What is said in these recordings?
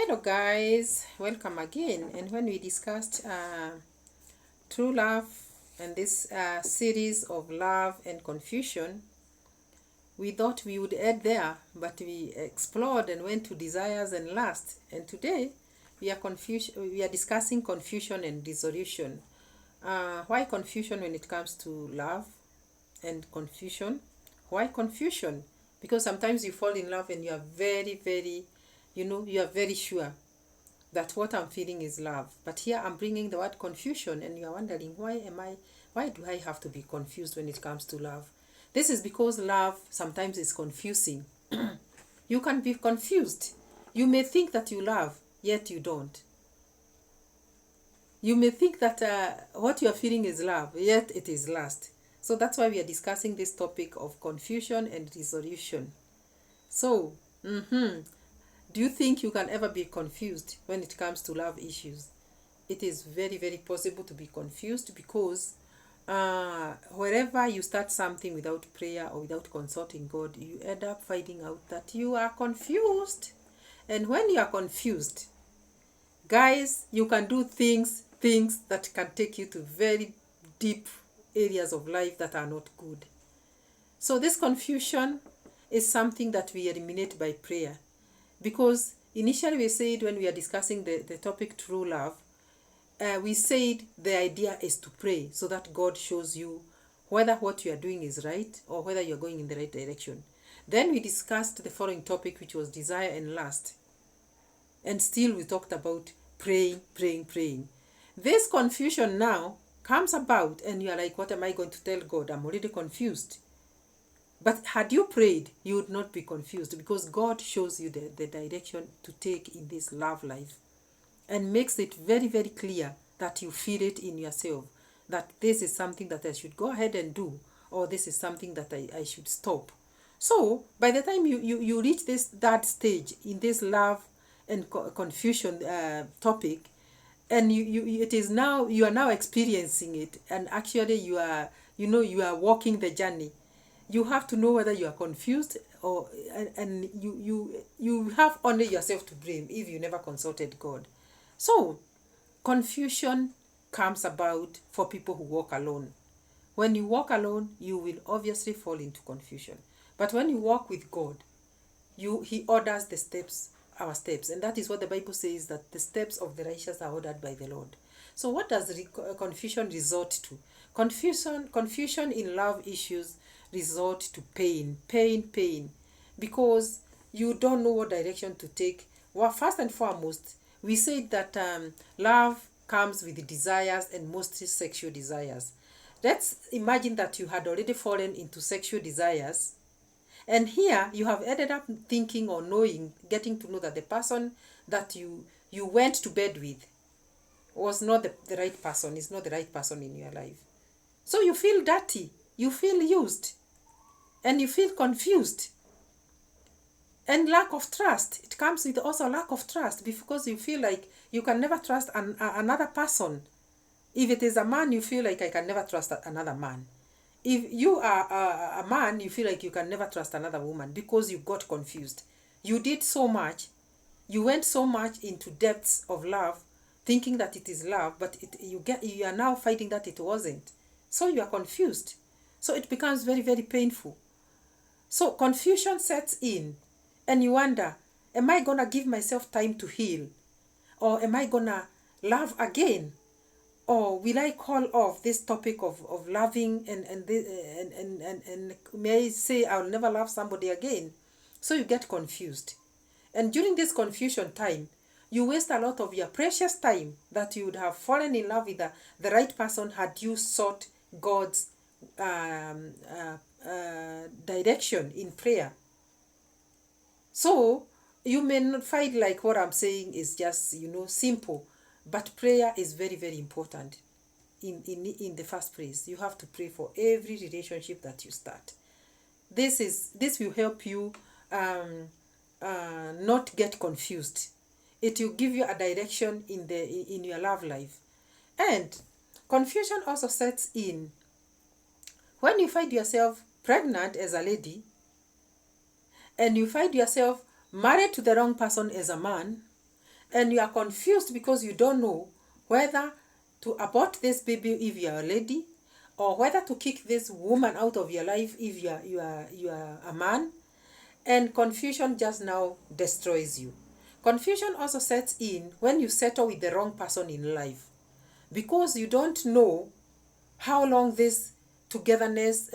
Hello, guys, welcome again. And when we discussed true love and this series of love and confusion, we thought we would end there, but we explored and went to desires and lust. And today we are discussing confusion and dissolution. Why confusion when it comes to love and confusion? Why confusion? Because sometimes you fall in love and you are you are very sure that what I'm feeling is love. But here I'm bringing the word confusion, and you're wondering, why do I have to be confused when it comes to love? This is because love sometimes is confusing. You can be confused. You may think that you love, yet you don't. You may think that what you are feeling is love, yet it is lust. So that's why we are discussing this topic of confusion and dissolution. So, do you think you can ever be confused when it comes to love issues? It is very, very possible to be confused because wherever you start something without prayer or without consulting God, you end up finding out that you are confused. And when you are confused, guys, you can do things that can take you to very deep areas of life that are not good. So this confusion is something that we eliminate by prayer. Because initially we said when we are discussing the topic true love, we said the idea is to pray so that God shows you whether what you are doing is right or whether you are going in the right direction. Then we discussed the following topic, which was desire and lust. And still we talked about praying. This confusion now comes about and you are like, what am I going to tell God? I'm already confused. But had you prayed, you would not be confused because God shows you the direction to take in this love life and makes it very, very clear that you feel it in yourself, that this is something that I should go ahead and do, or this is something that I should stop. So by the time you reach that stage in this love and confusion topic, and you are now experiencing it, and actually you are walking the journey. You have to know whether you are confused or and you have only yourself to blame if you never consulted God. So confusion comes about for people who walk alone. When you walk alone, you will obviously fall into confusion. But when you walk with God, he orders our steps, and that is what the Bible says, that the steps of the righteous are ordered by the Lord. So what does confusion resort to? Confusion in love issues resort to pain, because you don't know what direction to take. Well, first and foremost, we said that love comes with desires, and mostly sexual desires. Let's imagine that you had already fallen into sexual desires, and here you have ended up thinking or getting to know that the person that you went to bed with was not the right person, is not the right person in your life. So you feel dirty, you feel used, and you feel confused. And lack of trust. It comes with also lack of trust because you feel like you can never trust another person. If it is a man, you feel like I can never trust another man. If you are a man, you feel like you can never trust another woman because you got confused. You did so much. You went so much into depths of love, thinking that it is love, but you are now finding that it wasn't. So you are confused. So it becomes very, very painful. So confusion sets in, and you wonder, am I gonna give myself time to heal? Or am I gonna love again? Or will I call off this topic of loving and may I say I'll never love somebody again? So you get confused. And during this confusion time, you waste a lot of your precious time that you would have fallen in love with the right person had you sought God's direction in prayer. So you may not find like what I'm saying is just simple, but prayer is very, very important. In the first place, you have to pray for every relationship that you start. This will help you not get confused. It will give you a direction in your love life. And confusion also sets in when you find yourself pregnant as a lady, and you find yourself married to the wrong person as a man, and you are confused because you don't know whether to abort this baby if you are a lady, or whether to kick this woman out of your life if you are a man. And confusion just now destroys you. Confusion also sets in when you settle with the wrong person in life, because you don't know how long this togetherness,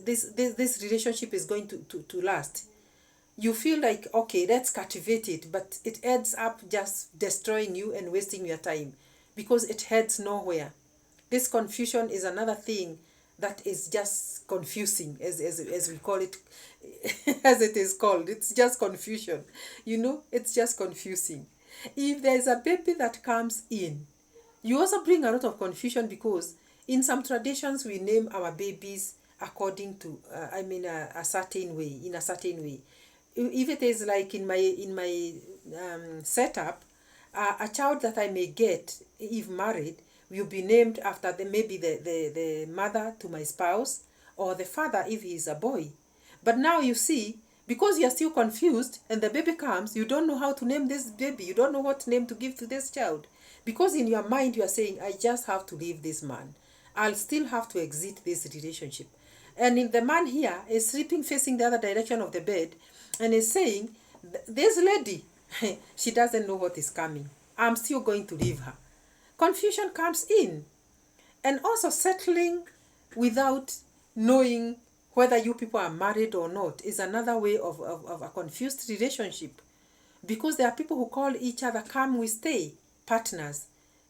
this relationship is going to last. You feel like, okay, let's cultivate it, but it ends up just destroying you and wasting your time because it heads nowhere. This confusion is another thing that is just confusing, as we call it, as it is called. It's just confusion. It's just confusing. If there is a baby that comes in, you also bring a lot of confusion, because in some traditions we name our babies according to a certain way, in a certain way. If it is like in my setup, a child that I may get if married will be named after maybe the mother to my spouse, or the father if he is a boy. But now you see, because you are still confused and the baby comes, you don't know how to name this baby. You don't know what name to give to this child. Because in your mind you are saying, I just have to leave this man. I'll still have to exit this relationship. And in the man here is sleeping facing the other direction of the bed and is saying, this lady, she doesn't know what is coming. I'm still going to leave her. Confusion comes in. And also settling without knowing whether you people are married or not is another way of a confused relationship. Because there are people who call each other come we stay partners,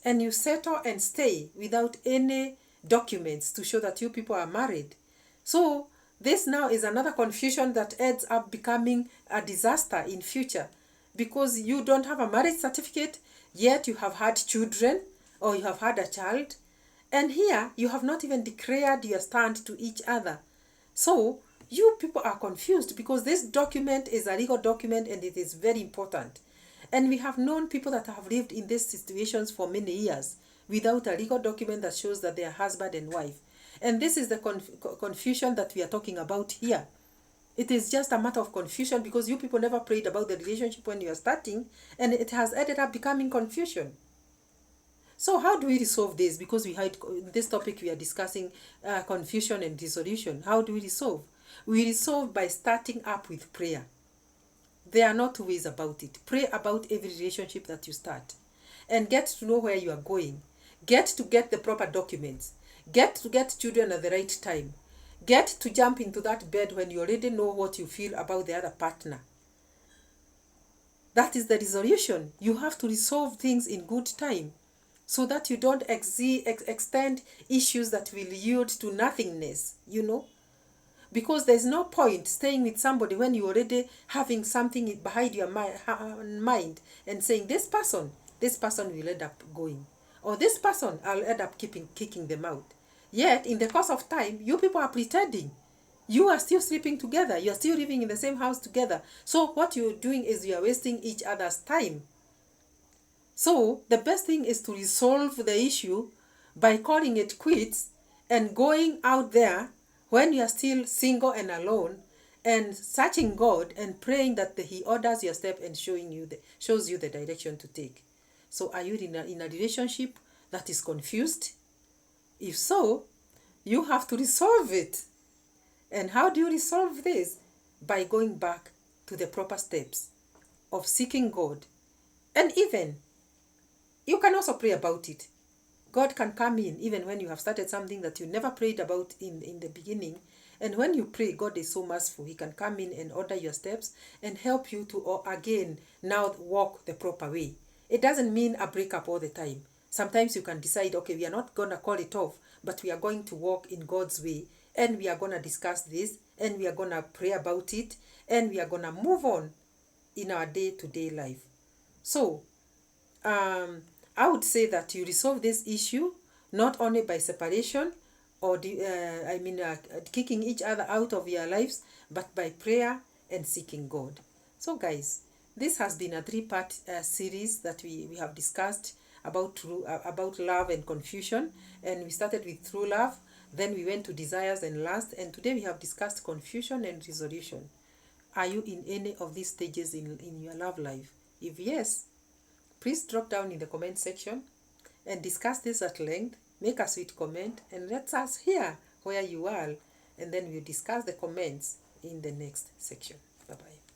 and you settle and stay without any documents to show that you people are married. So this now is another confusion that ends up becoming a disaster in future, because you don't have a marriage certificate, yet you have had children or you have had a child, and here you have not even declared your stand to each other. So you people are confused because this document is a legal document and it is very important. And we have known people that have lived in these situations for many years without a legal document that shows that they are husband and wife. And this is the confusion that we are talking about here. It is just a matter of confusion because you people never prayed about the relationship when you are starting, and it has ended up becoming confusion. So how do we resolve this? Because we had this topic, we are discussing confusion and dissolution. How do we resolve? We resolve by starting up with prayer. There are no two ways about it. Pray about every relationship that you start and get to know where you are going. Get the proper documents. Get to get children at the right time. Get to jump into that bed when you already know what you feel about the other partner. That is the resolution. You have to resolve things in good time, so that you don't extend issues that will yield to nothingness, Because there's no point staying with somebody when you're already having something behind your mind and saying, this person will end up going. Or this person, I'll end up kicking them out. Yet, in the course of time, you people are pretending. You are still sleeping together. You are still living in the same house together. So what you're doing is you are wasting each other's time. So the best thing is to resolve the issue by calling it quits and going out there when you are still single and alone and searching God and praying that He orders your step and shows you the direction to take. So are you in a relationship that is confused? If so, you have to resolve it. And how do you resolve this? By going back to the proper steps of seeking God. And even you can also pray about it. God can come in even when you have started something that you never prayed about in the beginning. And when you pray, God is so merciful. He can come in and order your steps and help you to again now walk the proper way. It doesn't mean a breakup all the time. Sometimes you can decide, okay, we are not going to call it off, but we are going to walk in God's way, and we are going to discuss this, and we are going to pray about it, and we are going to move on in our day-to-day life. So, I would say that you resolve this issue not only by separation or kicking each other out of your lives, but by prayer and seeking God. So guys, this has been a 3-part series that we have discussed about love and confusion, and we started with true love, then we went to desires and lust, and today we have discussed confusion and resolution. Are you in any of these stages in your love life? If yes, Please drop down in the comment section and discuss this at length. Make a sweet comment and let us hear where you are, and then we'll discuss the comments in the next section. Bye bye.